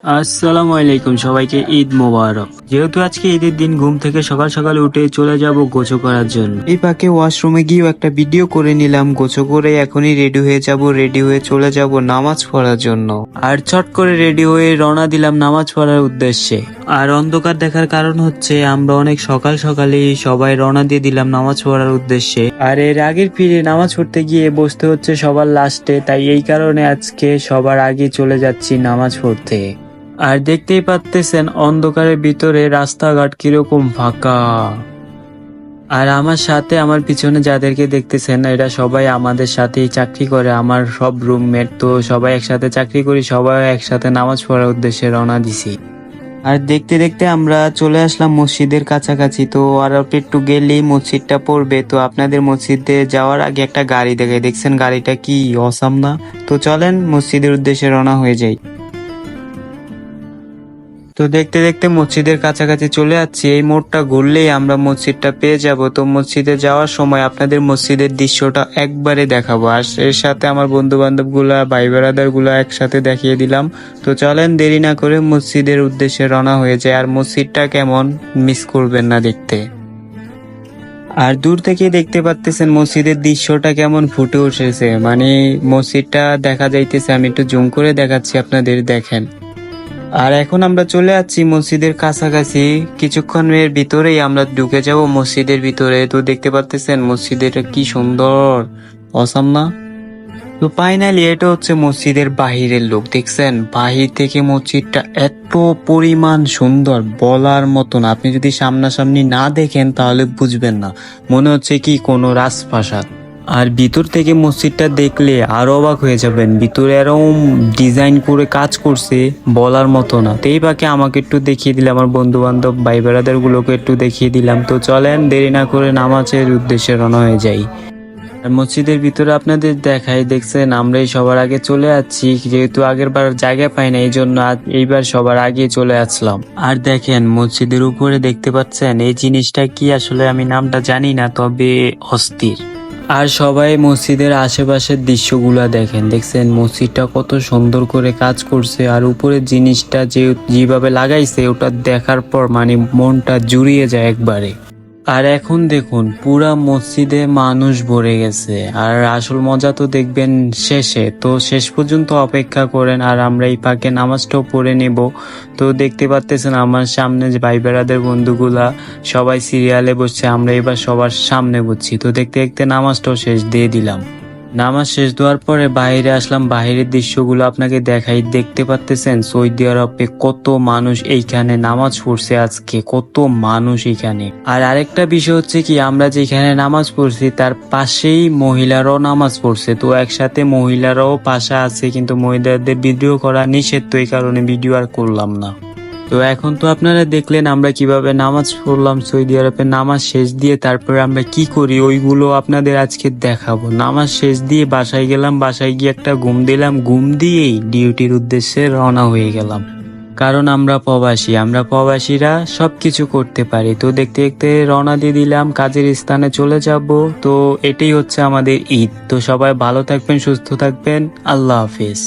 আসসালামু আলাইকুম, সবাইকে ঈদ মোবারক। যেহেতু আজকে ঈদের দিন, ঘুম থেকে সকাল সকাল উঠে চলে যাব গোসল করার জন্য। এই পাকে ওয়াশরুমে গিয়েও একটা ভিডিও করে নিলাম। গোসল করে এখনই রেডি হয়ে যাব, রেডি হয়ে চলে যাব নামাজ পড়ার জন্য। আর চট করে রেডি হয়ে রওনা দিলাম নামাজ পড়ার উদ্দেশ্যে। আর অন্ধকার দেখার কারণ হচ্ছে আমরা অনেক সকাল সকালেই সবাই রওনা দিয়ে দিলাম নামাজ পড়ার উদ্দেশ্যে। আর এর আগের ফিরে নামাজ পড়তে গিয়ে বসতে হচ্ছে সবার লাস্টে, তাই এই কারণে আজকে সবার আগে চলে যাচ্ছি নামাজ পড়তে। আর দেখতেই পাচ্তেছেন অন্ধকারের ভিতরে রাস্তাঘাট কিরকম ফাঁকা। আর আমার সাথে আমার পিছনে যাদেরকে দেখতেছেন এরা সবাই আমাদের সাথেই চাকরি করে, আমার সব রুমমেট। তো সবাই একসাথে চাকরি করি, সবাই একসাথে নামাজ পড়ার উদ্দেশ্যে রওনা দিছি। আর দেখতে দেখতে আমরা চলে আসলাম মসজিদের কাছাকাছি। তো আর একটু গেলেই মসজিদটা পড়বে। তো আপনাদের মসজিদে যাওয়ার আগে একটা গাড়ি দেখছেন, গাড়িটা কি অসাম না? তো চলেন মসজিদের উদ্দেশ্যে রওনা হয়ে যাই। তো দেখতে দেখতে মসজিদের কাছাকাছি চলে যাচ্ছি। এই মোড়টা ঘুরলেই আমরা মসজিদটা পেয়ে যাব। তো মসজিদে যাওয়ার সময় আপনাদের মসজিদের দৃশ্যটা একবারে দেখাবো, আর এর সাথে আমার বন্ধু বান্ধব গুলা, ভাই বেড়াদার গুলা একসাথে দেখিয়ে দিলাম। তো চলেন দেরি না করে মসজিদের উদ্দেশ্যে রওনা হয়ে যায়। আর মসজিদটা কেমন মিস করবেন না দেখতে। আর দূর থেকে দেখতে পাচ্তেছেন মসজিদের দৃশ্যটা কেমন ফুটে উঠেছে, মানে মসজিদটা দেখা যাইতেছে। আমি একটু জুম করে দেখাচ্ছি আপনাদের, দেখেন। আর এখন আমরা চলে যাচ্ছি মসজিদের কাছাকাছি। কিছুক্ষণের ভিতরেই আমরা ঢুকে যাব মসজিদের ভিতরে। তো দেখতে পাচ্তেছেন মসজিদটা কি সুন্দর, অসাম না? তো ফাইনালি এটা হচ্ছে মসজিদের বাহিরের লোক, দেখছেন? বাহির থেকে মসজিদটা এত পরিমাণ সুন্দর বলার মতন। আপনি যদি সামনাসামনি না দেখেন তাহলে বুঝবেন না, মনে হচ্ছে কি কোনো রাজপ্রাসাদ। আর ভিতর থেকে মসজিদটা দেখলে আরো অবাক হয়ে যাবেন। ভিতরে এরকম ডিজাইন করে কাজ করছে বলার মতো না। তো এই বাকি আমাকে একটু দেখিয়ে দিলাম, আমার বন্ধু বান্ধব ভাই বেড়াদার গুলোকে একটু দেখিয়ে দিলাম। তো চলেন দেরি না করে নামাজের উদ্দেশ্যে রওনা হয়ে যাই। আর মসজিদের ভিতরে আপনাদের দেখাই, দেখছেন আমরাই সবার আগে চলে যাচ্ছি। যেহেতু আগের বার জায়গা পাই না, এই জন্য এইবার সবার আগে চলে আসলাম। আর দেখেন মসজিদের উপরে দেখতে পাচ্ছেন এই জিনিসটা কি, আসলে আমি নামটা জানি না, তবে অস্থির। আর সবাই মসজিদের আশেপাশের দৃশ্যগুলা দেখছেন মসজিদটা কত সুন্দর করে কাজ করছে। আর উপরের জিনিসটা যেভাবে লাগাইছে ওটা দেখার পর মানে মনটা জুড়িয়ে যায় একবারে। আর এখন দেখুন পুরা মসজিদে মানুষ ভরে গেছে। আর আসল মজা তো দেখবেন শেষে। তো শেষ পর্যন্ত অপেক্ষা করেন, আর আমরা এই ফাঁকে নামাজটাও পড়ে নেব। তো দেখতে পাচ্তেছেন আমার সামনে যে ভাই বেড়াদের বন্ধুগুলা সবাই সিরিয়ালে বসছে, আমরা এবার সবার সামনে বসছি। তো দেখতে দেখতে নামাজটাও শেষ দিয়ে দিলাম। নামাজ শেষ দেওয়ার পরে বাইরে আসলাম, বাইরের দৃশ্যগুলো আপনাকে দেখাই। দেখতে পাচ্তেছেন সৌদি আরবে কত মানুষ এইখানে নামাজ পড়ছে আজকে, কত মানুষ এইখানে। আর আরেকটা বিষয় হচ্ছে কি, আমরা যেখানে নামাজ পড়ছি তার পাশেই মহিলারাও নামাজ পড়ছে। তো একসাথে মহিলারাও পাশে আছে, কিন্তু মহিলাদের ভিডিও করা নিষেধ, তো এই কারণে ভিডিও আর করলাম না। তো এখন তো আপনারা দেখলেন আমরা কিভাবে নামাজ পড়লাম সৌদি আরবে। নামাজ শেষ দিয়ে তারপরে আমরা কি করি ওইগুলো আপনাদের আজকে দেখাবো। নামাজ শেষ দিয়ে বাসায় গেলাম, বাসায় গিয়ে একটা ঘুম দিলাম, ঘুম দিয়েই ডিউটির উদ্দেশ্যে রওনা হয়ে গেলাম। কারণ আমরা প্রবাসীরা সবকিছু করতে পারি। তো দেখতে দেখতে রওনা দিয়ে দিলাম, কাজের স্থানে চলে যাব। তো এটাই হচ্ছে আমাদের ঈদ। তো সবাই ভালো থাকবেন, সুস্থ থাকবেন, আল্লাহ হাফেজ।